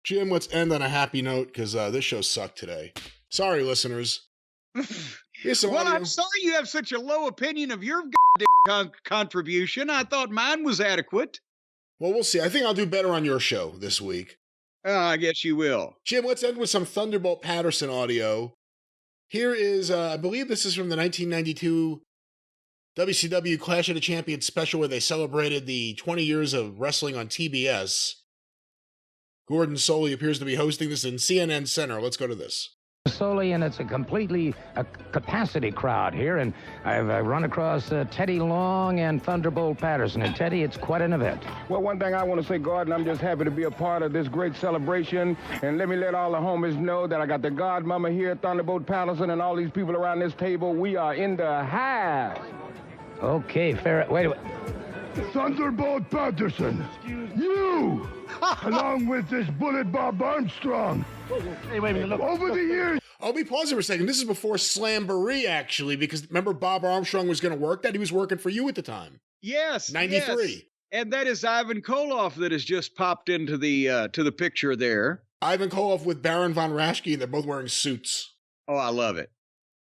Jim, let's end on a happy note because this show sucked today. Sorry, listeners. Here's some Well, audio. I'm sorry you have such a low opinion of your contribution. I thought mine was adequate. Well, we'll see. I think I'll do better on your show this week. I guess you will. Jim, let's end with some Thunderbolt Patterson audio. Here is, I believe this is from the 1992 WCW Clash of the Champions special where they celebrated the 20 years of wrestling on TBS. Gordon Solie appears to be hosting this in CNN Center. Let's go to this. Solely, and it's a completely capacity crowd here, and I've run across Teddy Long and Thunderbolt Patterson, and Teddy, it's quite an event. Well, one thing I want to say, Gordon, I'm just happy to be a part of this great celebration, and let me let all the homies know that I got the godmama here, Thunderbolt Patterson, and all these people around this table. We are in the house. Okay, fair. Wait a minute. Thunderbolt Patterson, you, along with this Bullet Bob Armstrong. Hey, wait a minute. Look. Over the years. I'll be pausing for a second. This is before Slamboree, actually, because remember Bob Armstrong was going to work that? He was working for you at the time. Yes. 93. Yes. And that is Ivan Koloff that has just popped into the picture there. Ivan Koloff with Baron von Raschke, and they're both wearing suits. Oh, I love it.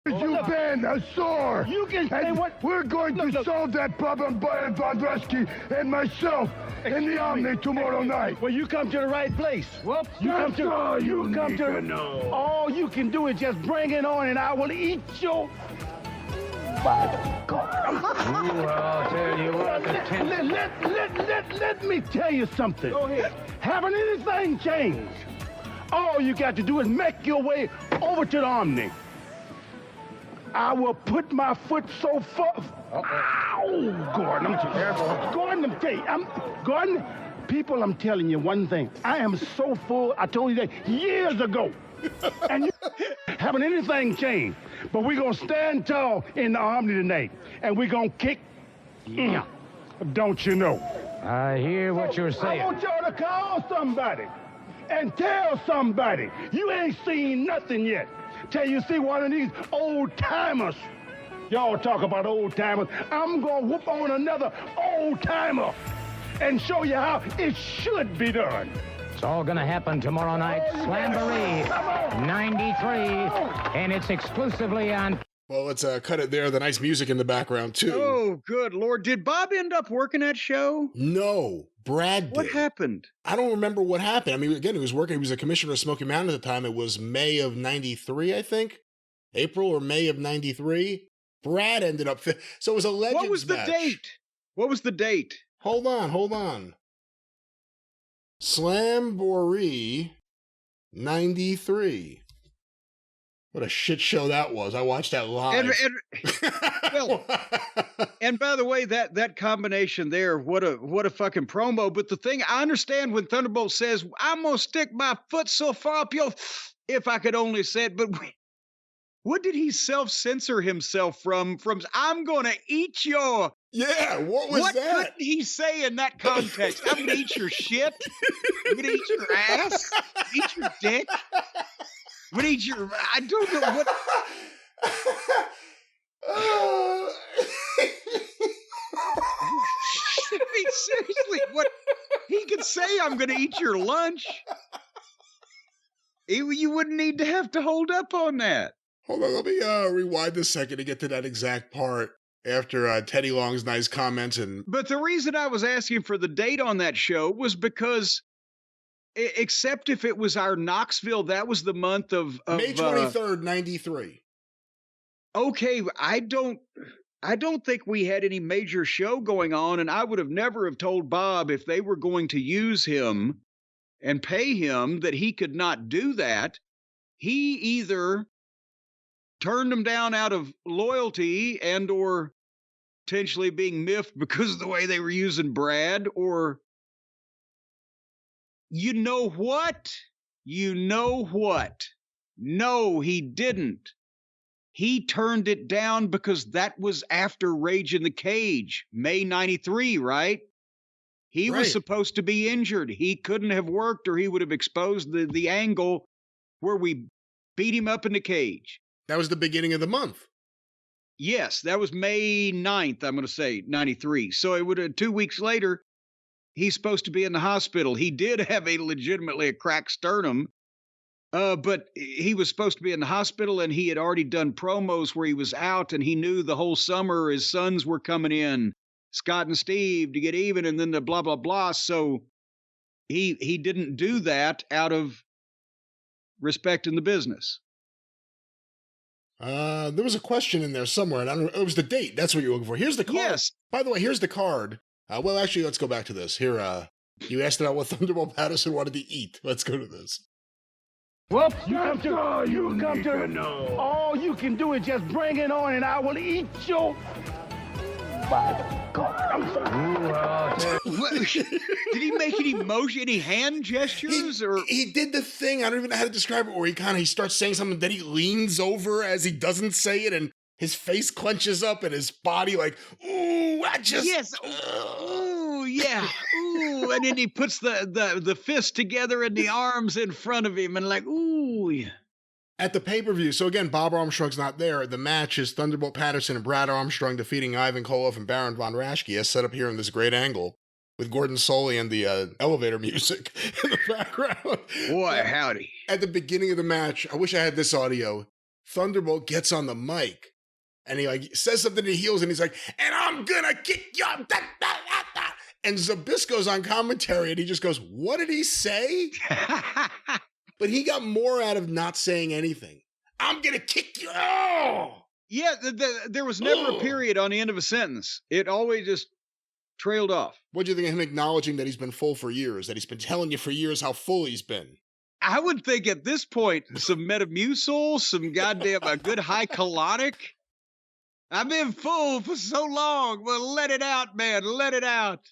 You've been a sore. You can say And what? we're going to solve that problem, Baron von Raschke and myself, in the Omni tomorrow night. Well, you come to the right place. Well, That's all you need to know. All you can do is just bring it on, and I will eat your. By God. I'll tell you what. Let me tell you something. Go ahead. Haven't anything changed? All you got to do is make your way over to the Omni. I will put my foot so far. Ow, Gordon, I'm too careful. Gordon, Gordon, people, I'm telling you one thing. I am so full. I told you that years ago. And you haven't anything changed. But we're going to stand tall in the Omni tonight. And we're going to kick. Yeah. Don't you know? I hear what you're saying. I want y'all to call somebody and tell somebody you ain't seen nothing yet. Till you see one of these old timers. Y'all talk about old timers. I'm gonna whoop on another old timer and show you how it should be done. It's all going to happen tomorrow night. Slamboree 93, and it's exclusively on. Well, let's cut it there. The nice music in the background, too. Oh, good Lord. Did Bob end up working that show? No, Brad did. What happened? I don't remember what happened. I mean, again, he was working. He was a commissioner of Smoky Mountain at the time. It was May of 93, I think. April or May of 93. Brad ended up... So it was a Legends What was the match. date? What was the date? Hold on. Slamboree 93. What a shit show that was. I watched that live. Well, and by the way, that combination there, what a fucking promo. But the thing, I understand when Thunderbolt says, I'm going to stick my foot so far up your... If I could only say it, but what did he self-censor himself from I'm going to eat your... Yeah, what was what that? What couldn't he say in that context? I'm going to eat your shit. I'm going to eat your ass. Eat your dick. I'm going to eat your... I don't know what... I mean, seriously, what he could say, I'm going to eat your lunch. You wouldn't need to have to hold up on that. Hold on, let me rewind a second to get to that exact part after Teddy Long's nice comments. But the reason I was asking for the date on that show was because, except if it was our Knoxville, that was the month of May 23rd, 93. Okay, I don't think we had any major show going on, and I would have never have told Bob if they were going to use him and pay him that he could not do that. He either turned them down out of loyalty and or potentially being miffed because of the way they were using Brad, or you know what? No, he didn't. He turned it down because that was after Rage in the Cage, May 93, right? He was supposed to be injured. He couldn't have worked or he would have exposed the angle where we beat him up in the cage. That was the beginning of the month. Yes, that was May 9th, I'm going to say, 93. So it would have 2 weeks later. he's supposed to be in the hospital. He did have legitimately a cracked sternum, but he was supposed to be in the hospital, and he had already done promos where he was out, and he knew the whole summer his sons were coming in, Scott and Steve, to get even, and then the blah, blah, blah. So he didn't do that out of respect in the business. There was a question in there somewhere, and I don't know, it was the date. That's what you're looking for. Here's the card. Yes. By the way, here's the card. Well, actually, let's go back to this. Here, you asked about what Thunderbolt Patterson wanted to eat. Let's go to this. Whoops, you come to, all you can do is just bring it on and I will eat your... By God, I'm sorry. Did he make any hand gestures? He did the thing, I don't even know how to describe it, where he starts saying something, then he leans over as he doesn't say it, and his face clenches up and his body like, ooh, I just... Yes, ooh, yeah, ooh, and then he puts the fist together and the arms in front of him and like, ooh. At the pay-per-view, so again, Bob Armstrong's not there. The match is Thunderbolt Patterson and Brad Armstrong defeating Ivan Koloff and Baron von Raschke, as set up here in this great angle, with Gordon Soley and the elevator music in the background. Boy, howdy. At the beginning of the match, I wish I had this audio, Thunderbolt gets on the mic, and he says something to the heels, and he's like, and I'm gonna kick you, and Zbyszko's on commentary, and he just goes, what did he say? But he got more out of not saying anything. I'm going to kick you. Oh! Yeah, there was never a period on the end of a sentence. It always just trailed off. What do you think of him acknowledging that he's been full for years, that he's been telling you for years how full he's been? I would think at this point, some Metamucil, some goddamn a good high colonic. I've been full for so long. Well, let it out, man. Let it out.